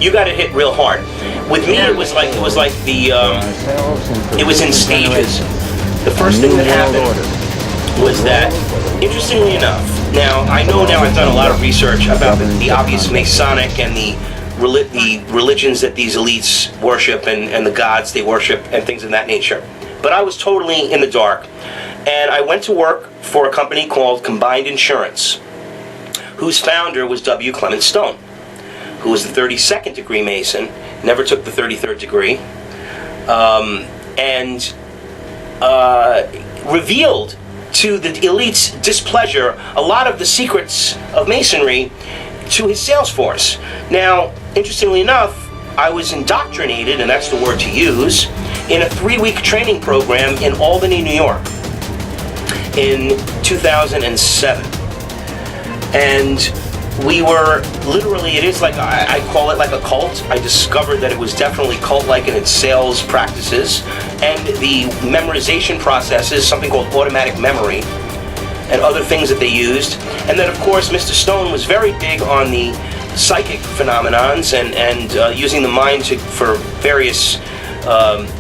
you got it hit real hard. With me, it was like it was in stages. The first thing that happened was that, interestingly enough, now I've done a lot of research about the obvious Masonic and the religions that these elites worship and the gods they worship and things of that nature. But I was totally in the dark. And I went to work for a company called Combined Insurance, whose founder was W. Clement Stone, who was the 32nd degree Mason, never took the 33rd degree, and revealed to the elite's displeasure a lot of the secrets of Masonry to his sales force. Now, interestingly enough, I was indoctrinated, and that's the word to use, in a 3-week training program in Albany, New York, in 2007. And we were literally, it is like, I call it like a cult. I discovered that it was definitely cult-like in its sales practices, and the memorization processes, something called automatic memory, and other things that they used. And then, of course, Mr. Stone was very big on the psychic phenomenons and using the mind for various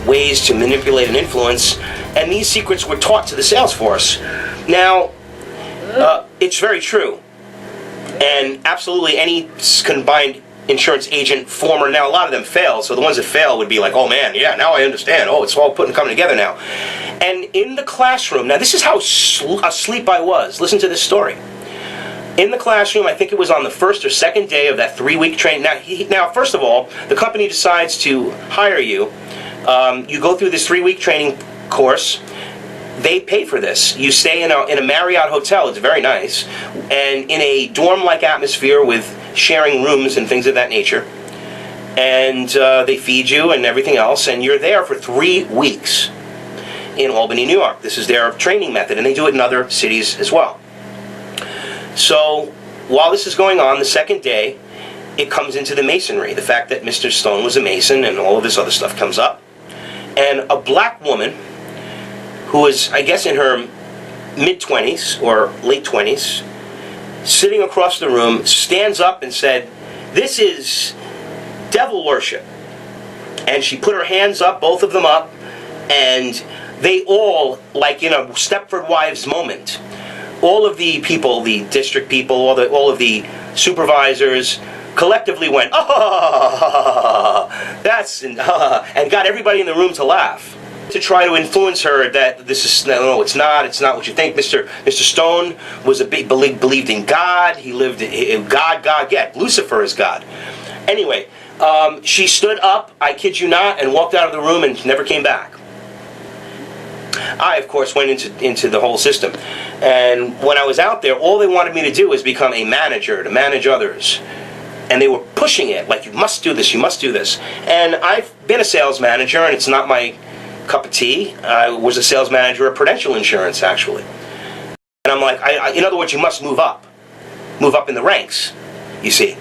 ways to manipulate and influence. And these secrets were taught to the sales force. Now, it's very true. And absolutely any combined insurance agent former, now a lot of them fail, so the ones that fail would be like, oh man, yeah, now I understand. Oh, it's all coming together now. And in the classroom, now this is how asleep I was. Listen to this story. In the classroom, I think it was on the first or second day of that 3-week training. Now, first of all, the company decides to hire you. You go through this 3-week training course. They pay for this. You stay in a Marriott hotel. It's very nice, and in a dorm-like atmosphere with sharing rooms and things of that nature. And they feed you and everything else, and you're there for 3 weeks in Albany, New York. This is their training method, and they do it in other cities as well. So while this is going on, the second day, it comes into the Masonry. The fact that Mr. Stone was a Mason and all of this other stuff comes up. And a black woman who was, I guess, in her mid-20s or late 20s, sitting across the room, stands up and said, "This is devil worship." And she put her hands up, both of them up, and they all, like in a Stepford Wives moment, all of the people, the district people, all of the supervisors, collectively went, "Oh, that's," and got everybody in the room to laugh, to try to influence her that this is, no, it's not what you think. Mr. Stone was believed in God. He lived in God, yeah, Lucifer is God. Anyway, she stood up, I kid you not, and walked out of the room and never came back. I, of course, went into the whole system. And when I was out there, all they wanted me to do was become a manager, to manage others. And they were pushing it, like, you must do this, you must do this. And I've been a sales manager, and it's not my cup of tea. I was a sales manager at Prudential Insurance, actually. And I'm like, in other words, you must move up in the ranks, you see.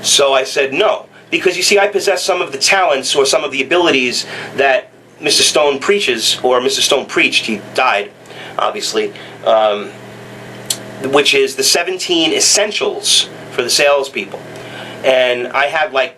So I said no, because you see, I possess some of the talents or some of the abilities that Mr. Stone preaches, or Mr. Stone preached. He died, obviously, which is the 17 essentials for the salespeople. And I had like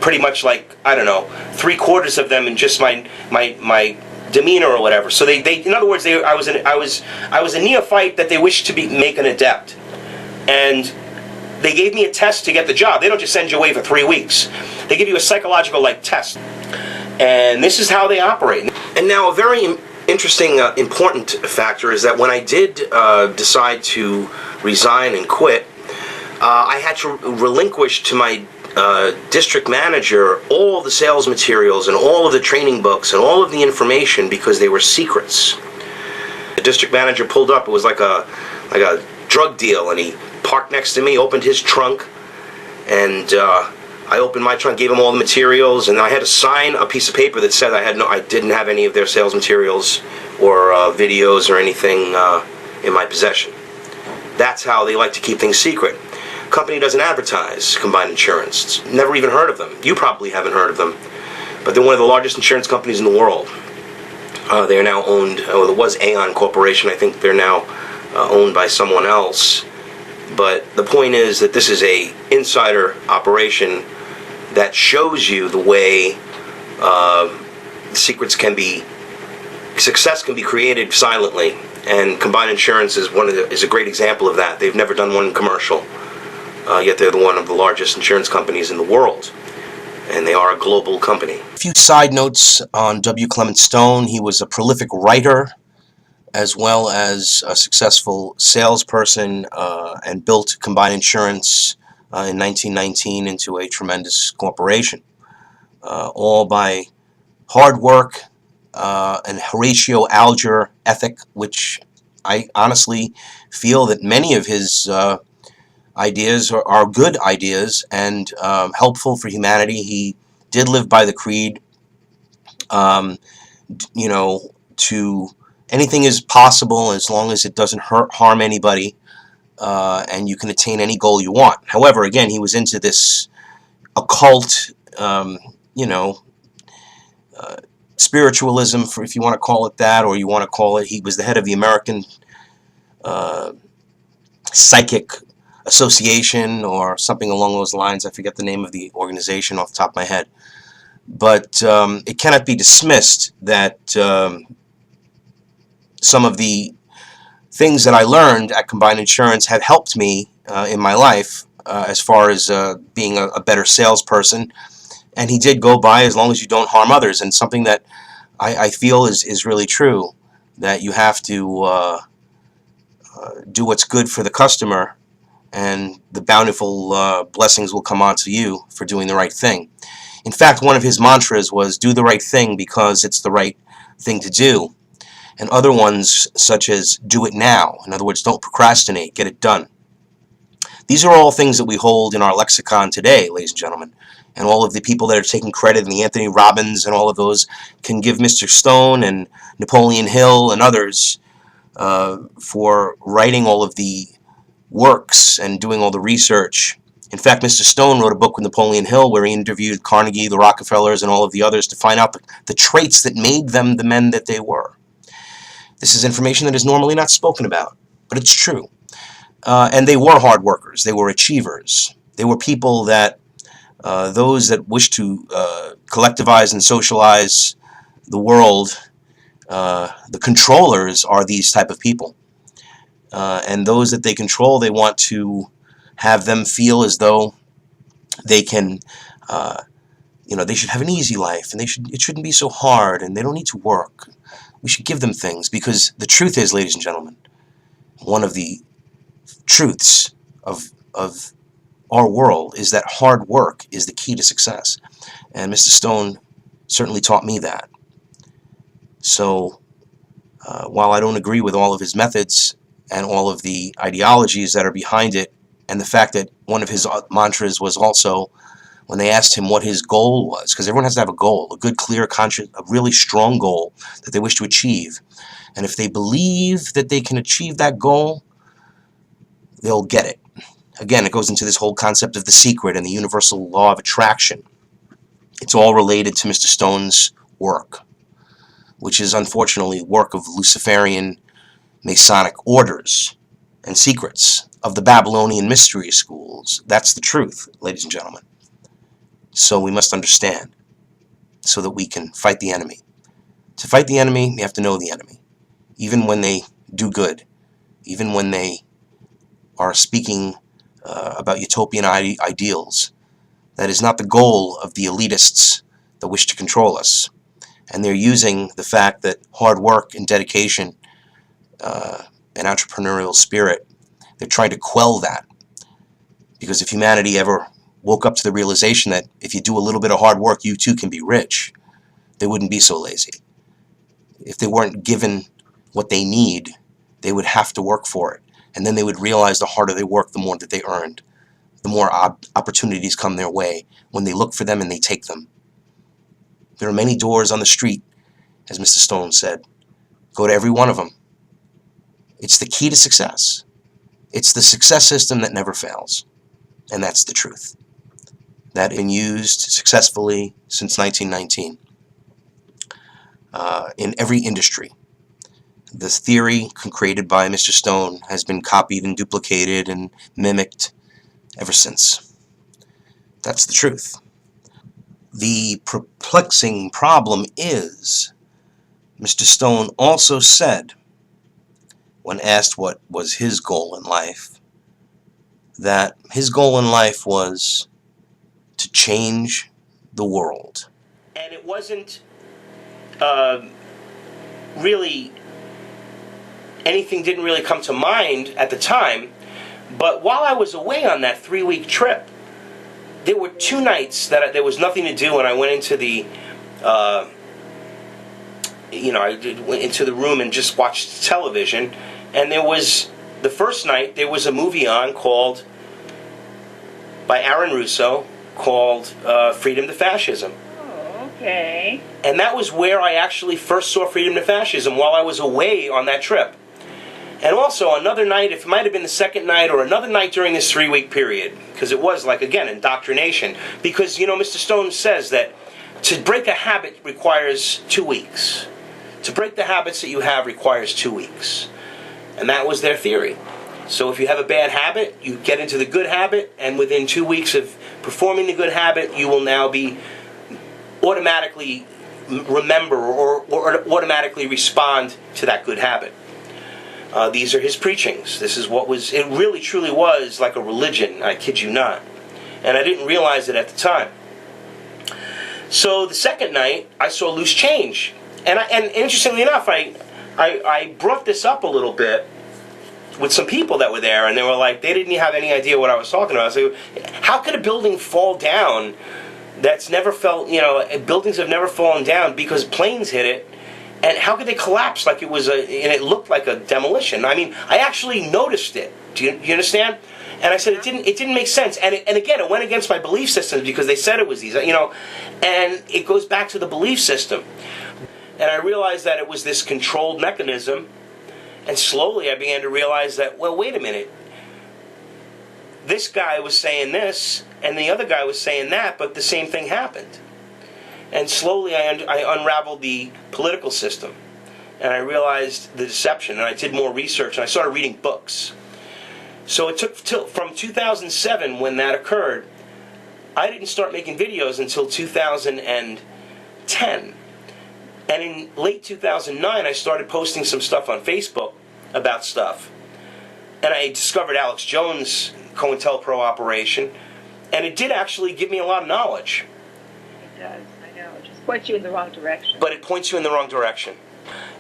pretty much like, I don't know, 3/4 of them in just my demeanor or whatever. So they in other words, I was a neophyte that they wished to make an adept, and they gave me a test to get the job. They don't just send you away for 3 weeks. They give you a psychological test, and this is how they operate. And now a very interesting, important factor is that when I did decide to resign and quit, I had to relinquish to my district manager all the sales materials and all of the training books and all of the information, because they were secrets. The district manager pulled up. It was like a drug deal, and he parked next to me, opened his trunk, and I opened my trunk, gave him all the materials, and I had to sign a piece of paper that said I didn't have any of their sales materials or videos or anything in my possession. That's how they like to keep things secret. Company doesn't advertise Combined Insurance. Never even heard of them. You probably haven't heard of them, but they're one of the largest insurance companies in the world. They are now owned, it was Aon Corporation. I think they're now owned by someone else. But the point is that this is a insider operation that shows you the way secrets can be, success can be created silently, and Combined Insurance is a great example of that. They've never done one commercial, yet they're one of the largest insurance companies in the world, and they are a global company. A few side notes on W. Clement Stone. He was a prolific writer, as well as a successful salesperson, and built Combined Insurance in 1919 into a tremendous corporation, all by hard work and Horatio Alger ethic, which I honestly feel that many of his ideas are good ideas and helpful for humanity. He did live by the creed, to anything is possible as long as it doesn't harm anybody, and you can attain any goal you want. However, again, he was into this occult, spiritualism, for, if you want to call it that, or you want to call it, he was the head of the American Psychic Association or something along those lines. I forget the name of the organization off the top of my head. But it cannot be dismissed that some of the things that I learned at Combined Insurance have helped me in my life as far as being a better salesperson. And he did go by, as long as you don't harm others, and something that I feel is really true, that you have to do what's good for the customer, and the bountiful blessings will come onto you for doing the right thing. In fact, one of his mantras was, do the right thing because it's the right thing to do. And other ones, such as, do it now. In other words, don't procrastinate, get it done. These are all things that we hold in our lexicon today, ladies and gentlemen. And all of the people that are taking credit, and the Anthony Robbins and all of those, can give Mr. Stone and Napoleon Hill and others for writing all of the works and doing all the research. In fact, Mr. Stone wrote a book with Napoleon Hill where he interviewed Carnegie, the Rockefellers, and all of the others to find out the traits that made them the men that they were. This is information that is normally not spoken about, but it's true. And they were hard workers. They were achievers. They were people that, those that wish to collectivize and socialize the world, the controllers are these type of people. And those that they control, they want to have them feel as though they can, they should have an easy life, and it shouldn't be so hard, and they don't need to work. We should give them things, because the truth is, ladies and gentlemen, one of the truths of our world is that hard work is the key to success. And Mr. Stone certainly taught me that. So while I don't agree with all of his methods and all of the ideologies that are behind it, and the fact that one of his mantras was also, when they asked him what his goal was, because everyone has to have a goal, a good, clear, conscious, a really strong goal that they wish to achieve. And if they believe that they can achieve that goal, they'll get it. Again, it goes into this whole concept of the secret and the universal law of attraction. It's all related to Mr. Stone's work, which is unfortunately work of Luciferian Masonic orders and secrets of the Babylonian mystery schools. That's the truth, ladies and gentlemen. So we must understand, so that we can fight the enemy. To fight the enemy, you have to know the enemy. Even when they do good, even when they are speaking about utopian ideals, that is not the goal of the elitists that wish to control us. And they're using the fact that hard work and dedication and entrepreneurial spirit, they're trying to quell that. Because if humanity ever woke up to the realization that if you do a little bit of hard work, you too can be rich, they wouldn't be so lazy. If they weren't given what they need, they would have to work for it. And then they would realize the harder they work, the more that they earned. The more opportunities come their way when they look for them and they take them. There are many doors on the street, as Mr. Stone said. Go to every one of them. It's the key to success. It's the success system that never fails. And that's the truth. That has been used successfully since 1919 in every industry. The theory created by Mr. Stone has been copied and duplicated and mimicked ever since. That's the truth. The perplexing problem is, Mr. Stone also said, when asked what was his goal in life, that his goal in life was to change the world. And it wasn't really, anything didn't really come to mind at the time, but while I was away on that 3-week trip, there were 2 nights that there was nothing to do, and I went into the, I went into the room and just watched television, and there was, the first night, there was a movie on by Aaron Russo, called Freedom to Fascism. Oh, okay. And that was where I actually first saw Freedom to Fascism, while I was away on that trip. And also, another night, it might have been the second night or another night during this 3-week period, because it was like, again, indoctrination. Because, Mr. Stone says that to break a habit requires 2 weeks. To break the habits that you have requires 2 weeks. And that was their theory. So if you have a bad habit, you get into the good habit, and within 2 weeks of performing the good habit, you will now be automatically remember or automatically respond to that good habit. These are his preachings. This is what was, it really truly was like a religion, I kid you not. And I didn't realize it at the time. So the second night, I saw Loose Change. And interestingly enough, I brought this up a little bit with some people that were there, and they were like, they didn't have any idea what I was talking about. So how could a building fall down that's never fell, buildings have never fallen down because planes hit it, and how could they collapse like it was and it looked like a demolition? I mean, I actually noticed it. Do you understand? And I said it didn't make sense. And again, it went against my belief systems because they said it was these, and it goes back to the belief system. And I realized that it was this controlled mechanism, and slowly I began to realize that, well, wait a minute. This guy was saying this, and the other guy was saying that, but the same thing happened. And slowly I unraveled the political system, and I realized the deception, and I did more research, and I started reading books. So it took from 2007, when that occurred, I didn't start making videos until 2010. And in late 2009, I started posting some stuff on Facebook about stuff. And I discovered Alex Jones' COINTELPRO operation, and it did actually give me a lot of knowledge. It does, I know. It just points you in the wrong direction. But it points you in the wrong direction.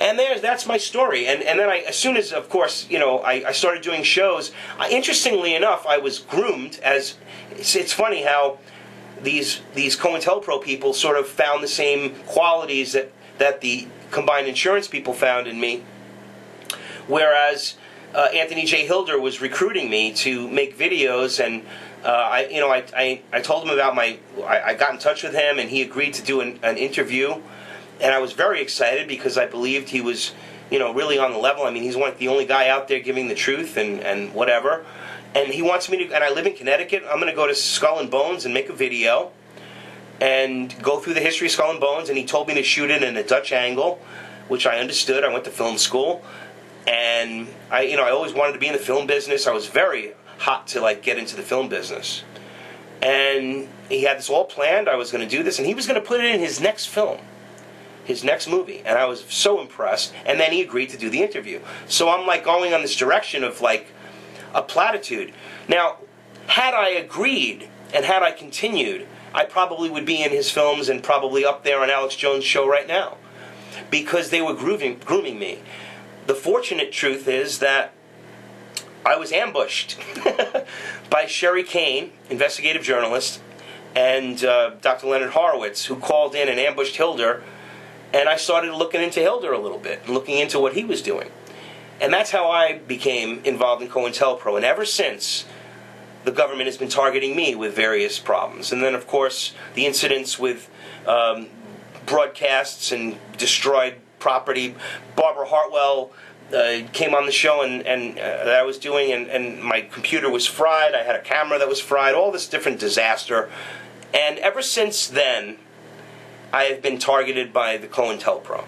And that's my story. And then as soon as, of course, I started doing shows, interestingly enough, I was groomed as, it's funny how these COINTELPRO people sort of found the same qualities that the combined insurance people found in me, whereas Anthony J. Hilder was recruiting me to make videos, and I told him about I got in touch with him, and he agreed to do an interview, and I was very excited because I believed he was, really on the level. I mean, he's the only guy out there giving the truth and whatever, and he wants me to, and I live in Connecticut, I'm going to go to Skull and Bones and make a video and go through the history of Skull and Bones, and he told me to shoot it in a Dutch angle, which I understood. I went to film school, and I always wanted to be in the film business. I was very hot to get into the film business, and he had this all planned. I was going to do this, and he was going to put it in his next film, his next movie, and I was so impressed. And then he agreed to do the interview. So I'm going on this direction of a platitude. Now, had I agreed and had I continued, I probably would be in his films and probably up there on Alex Jones' show right now, because they were grooming me. The fortunate truth is that I was ambushed by Sherry Kane, investigative journalist, and Dr. Leonard Horowitz, who called in and ambushed Hilder, and I started looking into Hilder a little bit, and looking into what he was doing. And that's how I became involved in COINTELPRO, and ever since, the government has been targeting me with various problems. And then, of course, the incidents with broadcasts and destroyed property. Barbara Hartwell came on the show and that I was doing, and my computer was fried. I had a camera that was fried, all this different disaster. And ever since then, I have been targeted by the COINTELPRO.